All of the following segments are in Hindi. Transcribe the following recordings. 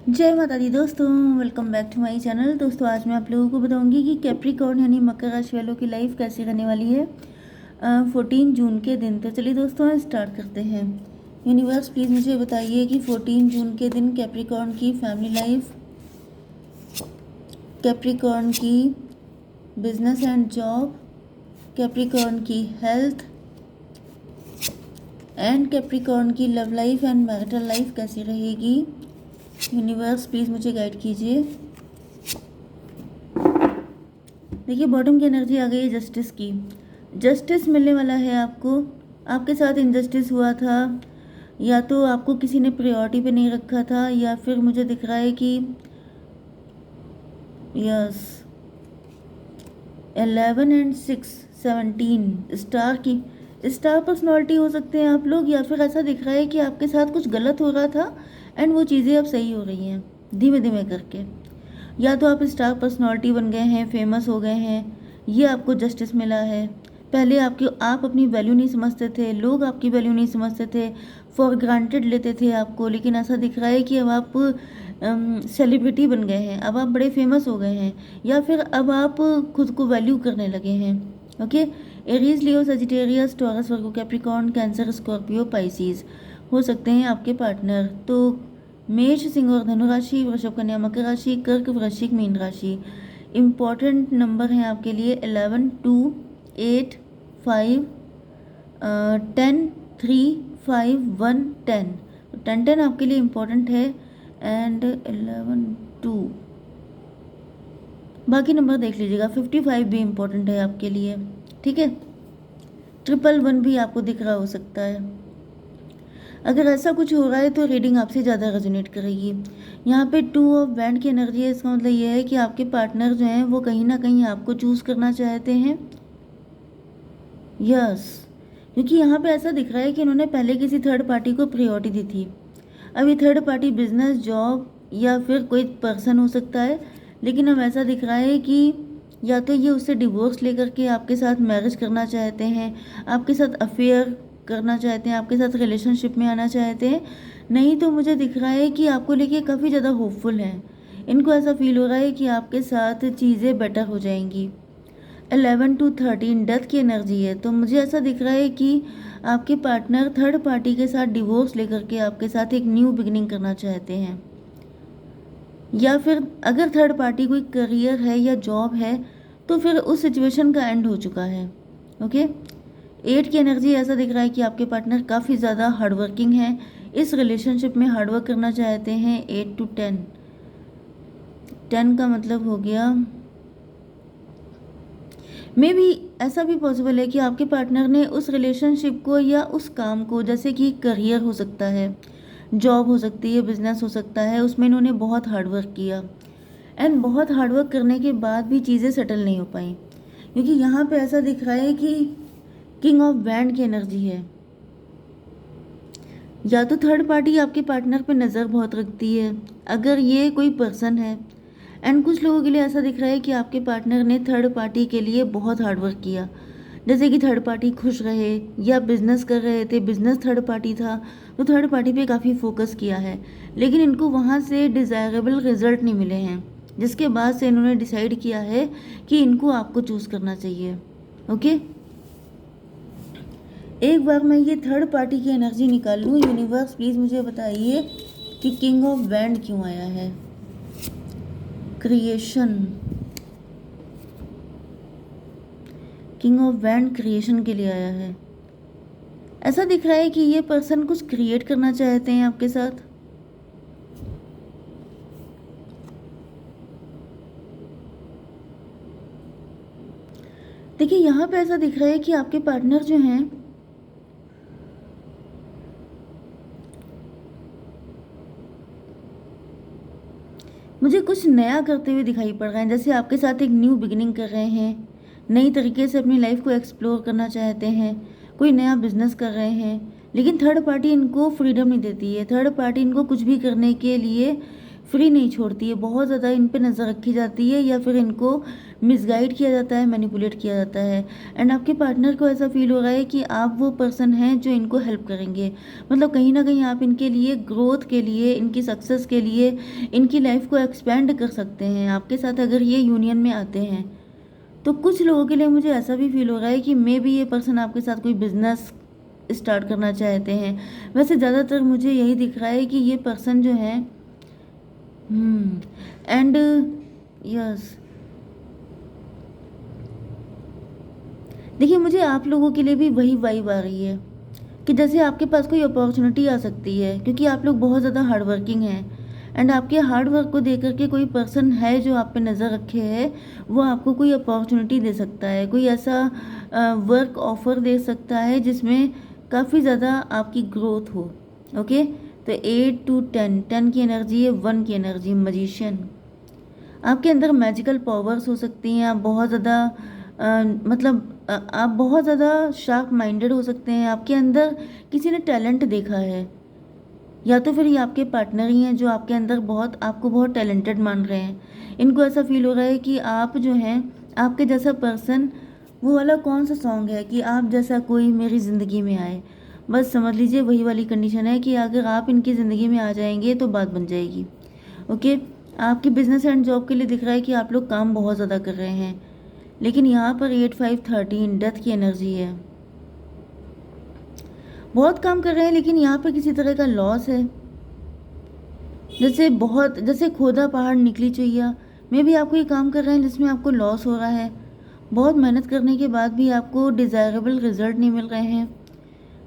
जय माता दी दोस्तों, welcome back to my channel. दोस्तों आज मैं आप लोगों को बताऊंगी कि कैप्रिकॉर्न यानी मकर राशि वालों की लाइफ कैसे रहने वाली है 14 जून के दिन। तो चलिए दोस्तों स्टार्ट करते हैं। यूनिवर्स प्लीज़ मुझे बताइए कि 14 जून के दिन कैप्रिकॉर्न की फैमिली लाइफ, कैप्रिकॉर्न की बिजनेस एंड जॉब, कैप्रिकॉर्न की हेल्थ एंड कैप्रिकॉर्न की love life and marital life कैसी रहेगी। यूनिवर्स प्लीज़ मुझे गाइड कीजिए। देखिए बॉटम की एनर्जी आ गई है जस्टिस की। जस्टिस मिलने वाला है आपको। आपके साथ इनजस्टिस हुआ था, या तो आपको किसी ने प्रायोरिटी पे नहीं रखा था, या फिर मुझे दिख रहा है कि यस 11 एंड 6 17 स्टार पर्सनालिटी हो सकते हैं आप लोग, या फिर ऐसा दिख रहा है कि आपके साथ कुछ गलत हो रहा था एंड वो चीज़ें अब सही हो रही हैं धीमे धीमे करके। या तो आप स्टार पर्सनालिटी बन गए हैं, फेमस हो गए हैं, ये आपको जस्टिस मिला है। पहले आप अपनी वैल्यू नहीं समझते थे, लोग आपकी वैल्यू नहीं समझते थे, फॉर ग्रांटेड लेते थे आपको, लेकिन ऐसा दिख रहा है कि अब आप सेलिब्रिटी बन गए हैं, अब आप बड़े फेमस हो गए हैं, या फिर अब आप खुद को वैल्यू करने लगे हैं। ओके, एरीज, लियो, सजिटेरियस, टॉरस, वर्गो, कैप्रिकॉर्न, कैंसर, स्कॉर्पियो, पाइसीज हो सकते हैं आपके पार्टनर। तो मेष, सिंह और धनु राशि, वृषभ, कन्या, मकर राशि, कर्क, वृश्चिक, मीन राशि। इम्पॉर्टेंट नंबर हैं आपके लिए 11, 2, 8, 5, 10, 3, 5, 1, 10। 10 आपके लिए इम्पॉर्टेंट है एंड 11, 2। बाकी नंबर देख लीजिएगा। 55 भी इम्पॉर्टेंट है आपके लिए, ठीक है। 111 भी आपको दिख रहा हो सकता है। अगर ऐसा कुछ हो रहा है तो रीडिंग आपसे ज़्यादा रेजोनेट करेगी। यहाँ पे 2 ऑफ बैंड की एनर्जी है। इसका मतलब ये है कि आपके पार्टनर जो हैं वो कहीं ना कहीं आपको चूज़ करना चाहते हैं। यस, क्योंकि यहाँ पे ऐसा दिख रहा है कि इन्होंने पहले किसी थर्ड पार्टी को प्रायोरिटी दी थी। अब ये थर्ड पार्टी बिजनेस, जॉब या फिर कोई पर्सन हो सकता है, लेकिन अब ऐसा दिख रहा है कि या तो ये उससे डिवोर्स लेकर के आपके साथ मैरिज करना चाहते हैं, आपके साथ अफेयर करना चाहते हैं, आपके साथ रिलेशनशिप में आना चाहते हैं, नहीं तो मुझे दिख रहा है कि आपको लेके काफ़ी ज़्यादा होपफुल हैं। इनको ऐसा फील हो रहा है कि आपके साथ चीज़ें बेटर हो जाएंगी। 11 to 13 डेथ की एनर्जी है। तो मुझे ऐसा दिख रहा है कि आपके पार्टनर थर्ड पार्टी के साथ डिवोर्स लेकर के आपके साथ एक न्यू बिगिनिंग करना चाहते हैं, या फिर अगर थर्ड पार्टी कोई करियर है या जॉब है तो फिर उस सिचुएशन का एंड हो चुका है। ओके, 8 की एनर्जी ऐसा दिख रहा है कि आपके पार्टनर काफ़ी ज़्यादा हार्डवर्किंग है, इस रिलेशनशिप में हार्डवर्क करना चाहते हैं। 8 to 10, 10 का मतलब हो गया मे बी ऐसा भी पॉसिबल है कि आपके पार्टनर ने उस रिलेशनशिप को या उस काम को, जैसे कि करियर हो सकता है, जॉब हो सकती है, बिजनेस हो सकता है, उसमें इन्होंने बहुत हार्डवर्क किया एंड बहुत हार्डवर्क करने के बाद भी चीज़ें सेटल नहीं हो पाई। क्योंकि यहाँ पे ऐसा दिख रहा है कि किंग ऑफ बैंड की एनर्जी है। या तो थर्ड पार्टी आपके पार्टनर पे नज़र बहुत रखती है अगर ये कोई पर्सन है, एंड कुछ लोगों के लिए ऐसा दिख रहा है कि आपके पार्टनर ने थर्ड पार्टी के लिए बहुत हार्डवर्क किया, जैसे कि थर्ड पार्टी खुश रहे या बिजनेस कर रहे थे, बिजनेस थर्ड पार्टी था तो थर्ड पार्टी पे काफ़ी फोकस किया है, लेकिन इनको वहाँ से डिज़ायरेबल रिजल्ट नहीं मिले हैं, जिसके बाद से इन्होंने डिसाइड किया है कि इनको आपको चूज़ करना चाहिए। ओके, एक बार मैं ये थर्ड पार्टी की एनर्जी निकाल लूँ। यूनिवर्स प्लीज़ मुझे बताइए कि किंग ऑफ बैंड क्यों आया है। Creation, king of band creation के लिए आया है। ऐसा दिख रहा है कि ये पर्सन कुछ क्रिएट करना चाहते हैं आपके साथ। देखिए यहाँ पे ऐसा दिख रहा है कि आपके पार्टनर जो हैं मुझे कुछ नया करते हुए दिखाई पड़ रहे हैं, जैसे आपके साथ एक न्यू बिगिनिंग कर रहे हैं, नई तरीके से अपनी लाइफ को एक्सप्लोर करना चाहते हैं, कोई नया बिजनेस कर रहे हैं, लेकिन थर्ड पार्टी इनको फ्रीडम नहीं देती है। थर्ड पार्टी इनको कुछ भी करने के लिए फ्री नहीं छोड़ती है, बहुत ज़्यादा इन पे नज़र रखी जाती है या फिर इनको मिसगाइड किया जाता है, मैनिपुलेट किया जाता है। एंड आपके पार्टनर को ऐसा फील हो रहा है कि आप वो पर्सन हैं जो इनको हेल्प करेंगे, मतलब कहीं ना कहीं आप इनके लिए ग्रोथ के लिए, इनकी सक्सेस के लिए, इनकी लाइफ को एक्सपेंड कर सकते हैं आपके साथ अगर ये यूनियन में आते हैं। तो कुछ लोगों के लिए मुझे ऐसा भी फील हो रहा है कि मे बी ये पर्सन आपके साथ कोई बिजनेस स्टार्ट करना चाहते हैं। वैसे ज़्यादातर मुझे यही दिख रहा है कि ये पर्सन जो है एंड यस, देखिए मुझे आप लोगों के लिए भी वही वाइब आ रही है कि जैसे आपके पास कोई अपॉर्चुनिटी आ सकती है, क्योंकि आप लोग बहुत ज़्यादा हार्ड वर्किंग हैं। एंड आपके हार्ड वर्क को देख करके कोई पर्सन है जो आप पे नज़र रखे है, वो आपको कोई अपॉर्चुनिटी दे सकता है, कोई ऐसा वर्क ऑफर दे सकता है जिसमें काफ़ी ज़्यादा आपकी ग्रोथ हो। ओके, तो 8 to 10, 10 की एनर्जी है, 1 की एनर्जी, मजिशियन। आपके अंदर मैजिकल पावर्स हो सकती हैं, आप बहुत ज़्यादा मतलब आप बहुत ज़्यादा शार्प माइंडेड हो सकते हैं, आपके अंदर किसी ने टैलेंट देखा है, या तो फिर ये आपके पार्टनर ही हैं जो आपके अंदर आपको बहुत टैलेंटेड मान रहे हैं। इनको ऐसा फील हो रहा है कि आप जो हैं, आपके जैसा पर्सन, वो वाला कौन सा सॉन्ग है कि आप जैसा कोई मेरी ज़िंदगी में आए, बस समझ लीजिए वही वाली कंडीशन है कि अगर आप इनकी ज़िंदगी में आ जाएंगे तो बात बन जाएगी। ओके, आपके बिजनेस एंड जॉब के लिए दिख रहा है कि आप लोग काम बहुत ज़्यादा कर रहे हैं, लेकिन यहाँ पर 8, 5, 13 डेथ की एनर्जी है। बहुत काम कर रहे हैं लेकिन यहाँ पे किसी तरह का लॉस है, जैसे खोदा पहाड़ निकली चुहिया। में भी आपको ये काम कर रहे हैं जिसमें आपको लॉस हो रहा है, बहुत मेहनत करने के बाद भी आपको डिज़ायरेबल रिजल्ट नहीं मिल रहे हैं।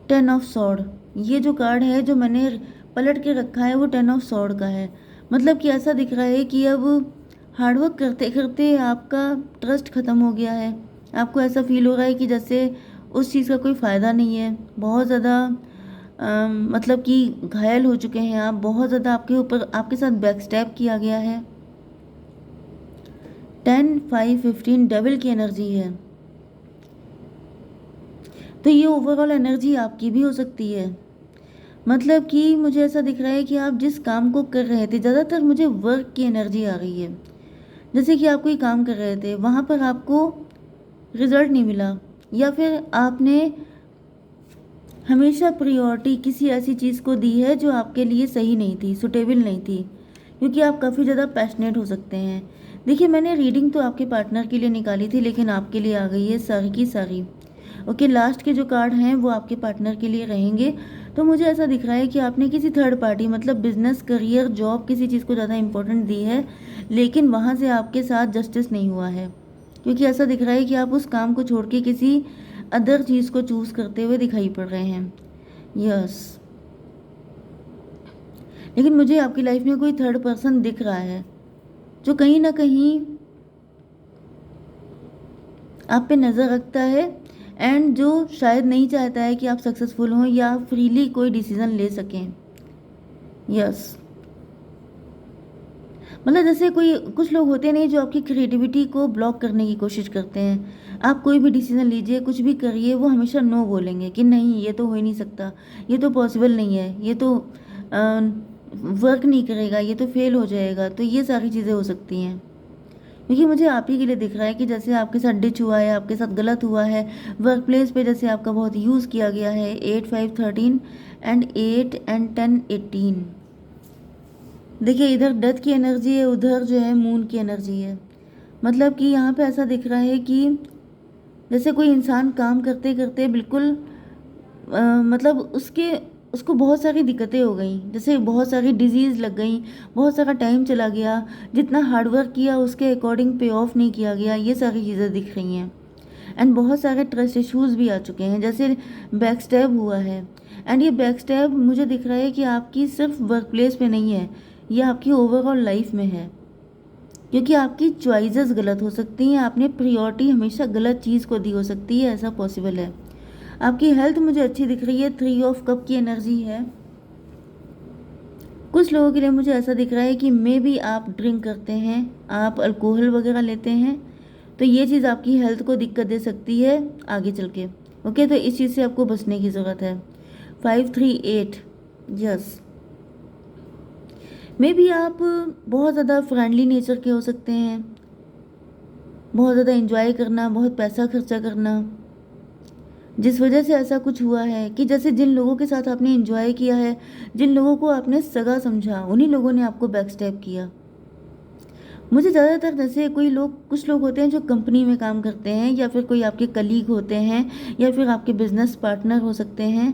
10 ऑफ सॉर्ड, ये जो कार्ड है जो मैंने पलट के रखा है वो 10 ऑफ सॉर्ड का है। मतलब कि ऐसा दिख रहा है कि अब हार्डवर्क करते करते आपका ट्रस्ट ख़त्म हो गया है, आपको ऐसा फील हो रहा है कि जैसे उस चीज़ का कोई फ़ायदा नहीं है, बहुत ज़्यादा मतलब कि घायल हो चुके हैं आप, बहुत ज़्यादा आपके साथ बैक स्टैप किया गया है। 10, 5, 15 डबल की एनर्जी है, तो ये ओवरऑल एनर्जी आपकी भी हो सकती है। मतलब कि मुझे ऐसा दिख रहा है कि आप जिस काम को कर रहे थे, ज़्यादातर मुझे वर्क की एनर्जी आ रही है, जैसे कि आप कोई काम कर रहे थे, वहाँ पर आपको रिजल्ट नहीं मिला, या फिर आपने हमेशा प्रायोरिटी किसी ऐसी चीज़ को दी है जो आपके लिए सही नहीं थी, सुटेबल नहीं थी, क्योंकि आप काफ़ी ज़्यादा पैशनेट हो सकते हैं। देखिए मैंने रीडिंग तो आपके पार्टनर के लिए निकाली थी, लेकिन आपके लिए आ गई है सारी की सारी। ओके, लास्ट के जो कार्ड हैं वो आपके पार्टनर के लिए रहेंगे। तो मुझे ऐसा दिख रहा है कि आपने किसी थर्ड पार्टी, मतलब बिजनेस, करियर, जॉब, किसी चीज़ को ज़्यादा इंपॉर्टेंट दी है, लेकिन वहाँ से आपके साथ जस्टिस नहीं हुआ है, क्योंकि ऐसा दिख रहा है कि आप उस काम को छोड़ के किसी अदर चीज़ को चूज़ करते हुए दिखाई पड़ रहे हैं। यस, लेकिन मुझे आपकी लाइफ में कोई थर्ड पर्सन दिख रहा है जो कहीं ना कहीं आप पे नज़र रखता है, एंड जो शायद नहीं चाहता है कि आप सक्सेसफुल हों या फ्रीली कोई डिसीज़न ले सकें। यस, मतलब जैसे कुछ लोग होते नहीं जो आपकी क्रिएटिविटी को ब्लॉक करने की कोशिश करते हैं। आप कोई भी डिसीजन लीजिए, कुछ भी करिए, वो हमेशा नो बोलेंगे कि नहीं ये तो हो ही नहीं सकता, ये तो पॉसिबल नहीं है, ये तो वर्क नहीं करेगा, ये तो फेल हो जाएगा। तो ये सारी चीज़ें हो सकती हैं, क्योंकि मुझे आप ही के लिए दिख रहा है कि जैसे आपके साथ डिच हुआ है, आपके साथ गलत हुआ है, वर्क प्लेस पे जैसे आपका बहुत यूज़ किया गया है। 8, 5, 13 एंड 8 एंड 10, 18। देखिए इधर डेथ की एनर्जी है, उधर जो है मून की एनर्जी है। मतलब कि यहाँ पे ऐसा दिख रहा है कि जैसे कोई इंसान काम करते करते बिल्कुल मतलब उसको बहुत सारी दिक्कतें हो गई, जैसे बहुत सारी डिजीज़ लग गई, बहुत सारा टाइम चला गया, जितना हार्डवर्क किया उसके अकॉर्डिंग पे ऑफ नहीं किया गया, ये सारी चीज़ें दिख रही हैं। एंड बहुत सारे ट्रस्ट इश्यूज़ भी आ चुके हैं, जैसे बैक स्टैब हुआ है। एंड ये बैक स्टैब मुझे दिख रहा है कि आपकी सिर्फ वर्क प्लेस पे नहीं है, ये आपकी ओवरऑल लाइफ में है, क्योंकि आपकी चॉइसेस गलत हो सकती हैं, आपने प्रायोरिटी हमेशा गलत चीज़ को दी हो सकती है, ऐसा पॉसिबल है। आपकी हेल्थ मुझे अच्छी दिख रही है, 3 ऑफ कप की एनर्जी है। कुछ लोगों के लिए मुझे ऐसा दिख रहा है कि मे बी आप ड्रिंक करते हैं, आप अल्कोहल वगैरह लेते हैं, तो ये चीज़ आपकी हेल्थ को दिक्कत दे सकती है आगे चल के। ओके, तो इस चीज़ से आपको बचने की ज़रूरत है। 5, 3, 8, यस, मे बी आप बहुत ज़्यादा फ्रेंडली नेचर के हो सकते हैं, बहुत ज़्यादा एंजॉय करना, बहुत पैसा खर्चा करना, जिस वजह से ऐसा कुछ हुआ है कि जैसे जिन लोगों के साथ आपने एंजॉय किया है, जिन लोगों को आपने सगा समझा, उन्हीं लोगों ने आपको बैक स्टैब किया। मुझे ज़्यादातर जैसे कोई लोग, कुछ लोग होते हैं जो कंपनी में काम करते हैं, या फिर कोई आपके कलीग होते हैं, या फिर आपके बिजनेस पार्टनर हो सकते हैं।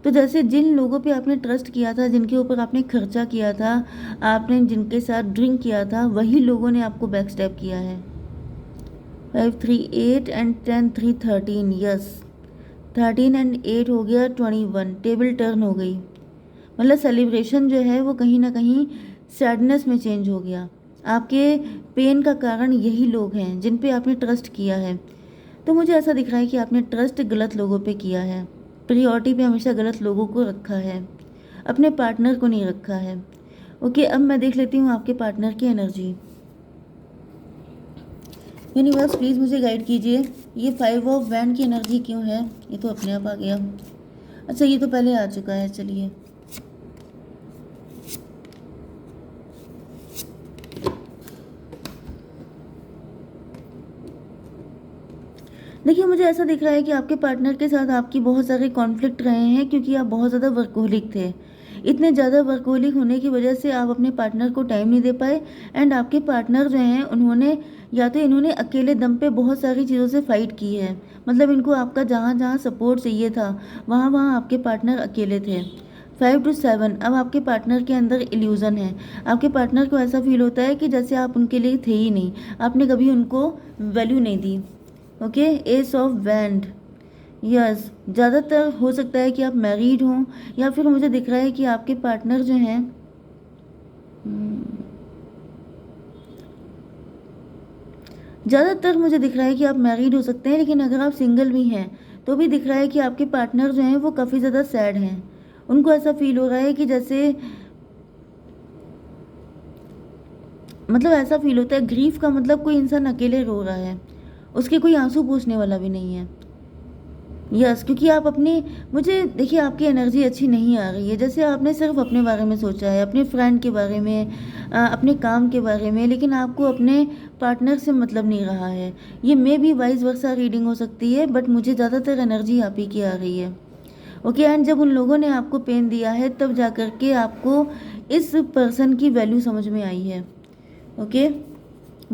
तो जैसे जिन लोगों पे आपने ट्रस्ट किया था, जिनके ऊपर आपने खर्चा किया था, आपने जिनके साथ ड्रिंक किया था, वही लोगों ने आपको बैक स्टैब किया है। 5 3 8 एंड 10 3 13, यस 13 एंड 8 हो गया 21, टेबल टर्न हो गई। मतलब सेलिब्रेशन जो है वो कहीं ना कहीं सैडनेस में चेंज हो गया। आपके पेन का कारण यही लोग हैं जिन पे आपने ट्रस्ट किया है। तो मुझे ऐसा दिख रहा है कि आपने ट्रस्ट गलत लोगों पे किया है, प्रायोरिटी पे हमेशा गलत लोगों को रखा है, अपने पार्टनर को नहीं रखा है। ओके, अब मैं देख लेती हूँ आपके पार्टनर की एनर्जी। यूनिवर्स प्लीज़ मुझे गाइड कीजिए, ये 5 ऑफ वैंड की एनर्जी क्यों है? ये तो अपने आप आ गया। अच्छा, ये तो पहले आ चुका है। चलिए, देखिए मुझे ऐसा दिख रहा है कि आपके पार्टनर के साथ आपकी बहुत सारे कॉन्फ्लिक्ट रहे हैं, क्योंकि आप बहुत ज़्यादा वर्कोहलिक थे। इतने ज़्यादा वर्कोहलिक होने की वजह से आप अपने पार्टनर को टाइम नहीं दे पाए, एंड आपके पार्टनर जो हैं उन्होंने, या तो इन्होंने अकेले दम पे बहुत सारी चीज़ों से फाइट की है। मतलब इनको आपका जहाँ जहाँ सपोर्ट चाहिए था, वहाँ वहाँ आपके पार्टनर अकेले थे। 5 to 7, अब आपके पार्टनर के अंदर इल्यूज़न है। आपके पार्टनर को ऐसा फील होता है कि जैसे आप उनके लिए थे ही नहीं, आपने कभी उनको वैल्यू नहीं दी। Okay, ace of wands, yes ज़्यादातर हो सकता है कि आप मैरिड हों, या फिर मुझे दिख रहा है कि आपके पार्टनर जो हैं ज़्यादातर मुझे दिख रहा है कि आप मैरिड हो सकते हैं, लेकिन अगर आप सिंगल भी हैं तो भी दिख रहा है कि आपके पार्टनर जो हैं वो काफ़ी ज़्यादा सैड हैं। उनको ऐसा फील हो रहा है कि जैसे, मतलब ऐसा फील होता है, ग्रीफ का मतलब कोई इंसान अकेले रो रहा है, उसके कोई आंसू पूछने वाला भी नहीं है। यस, क्योंकि आप अपने, मुझे देखिए आपकी एनर्जी अच्छी नहीं आ रही है। जैसे आपने सिर्फ अपने बारे में सोचा है, अपने फ्रेंड के बारे में, अपने काम के बारे में, लेकिन आपको अपने पार्टनर से मतलब नहीं रहा है। ये मे भी वाइस वर्सा रीडिंग हो सकती है, बट मुझे ज़्यादातर एनर्जी आप ही की आ रही है। ओके, एंड जब उन लोगों ने आपको पेन दिया है, तब जा कर के आपको इस पर्सन की वैल्यू समझ में आई है। ओके,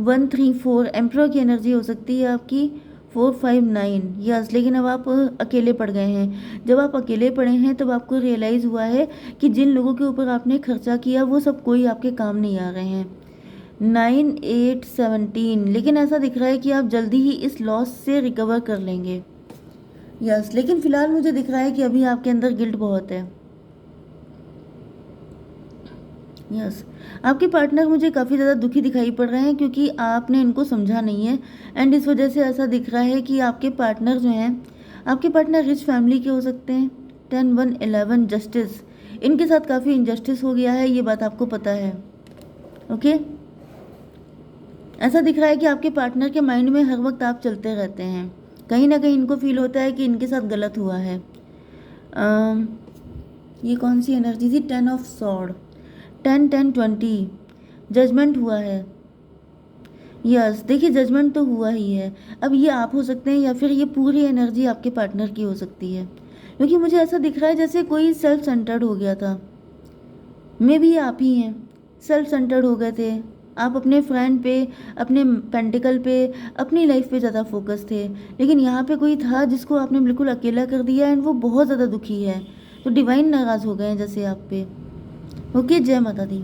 1 3 4 एम्प्रो की एनर्जी हो सकती है आपकी। 4 5 9, यस, लेकिन अब आप अकेले पड़ गए हैं। जब आप अकेले पड़े हैं तब आपको रियलाइज़ हुआ है कि जिन लोगों के ऊपर आपने खर्चा किया वो सब कोई आपके काम नहीं आ रहे हैं। 9 8 17, लेकिन ऐसा दिख रहा है कि आप जल्दी ही इस लॉस से रिकवर कर लेंगे। यस, लेकिन फ़िलहाल मुझे दिख रहा है कि अभी आपके अंदर गिल्ट बहुत है। यस, आपके पार्टनर मुझे काफ़ी ज़्यादा दुखी दिखाई पड़ रहे हैं, क्योंकि आपने इनको समझा नहीं है, एंड इस वजह से ऐसा दिख रहा है कि आपके पार्टनर जो हैं, आपके पार्टनर रिच फैमिली के हो सकते हैं। 10 1 11, जस्टिस, इनके साथ काफ़ी इनजस्टिस हो गया है, ये बात आपको पता है। ओके, ऐसा दिख रहा है कि आपके पार्टनर के माइंड में हर वक्त आप चलते रहते हैं। कहीं ना कहीं इनको फील होता है कि इनके साथ गलत हुआ है। ये कौन सी एनर्जी थी? 10 ऑफ सॉर्ड, 10 10 20, जजमेंट हुआ है। यस, देखिए जजमेंट तो हुआ ही है। अब ये आप हो सकते हैं, या फिर ये पूरी एनर्जी आपके पार्टनर की हो सकती है, क्योंकि मुझे ऐसा दिख रहा है जैसे कोई सेल्फ सेंटर्ड हो गया था। मे भी ये आप ही हैं, सेल्फ सेंटर्ड हो गए थे। आप अपने फ्रेंड पे, अपने पेंटिकल पे, अपनी लाइफ पे ज़्यादा फोकस थे, लेकिन यहाँ पे कोई था जिसको आपने बिल्कुल अकेला कर दिया, एंड वो बहुत ज़्यादा दुखी है। तो डिवाइन नाराज़ हो गए हैं जैसे आप पे। ओके, जय माता दी।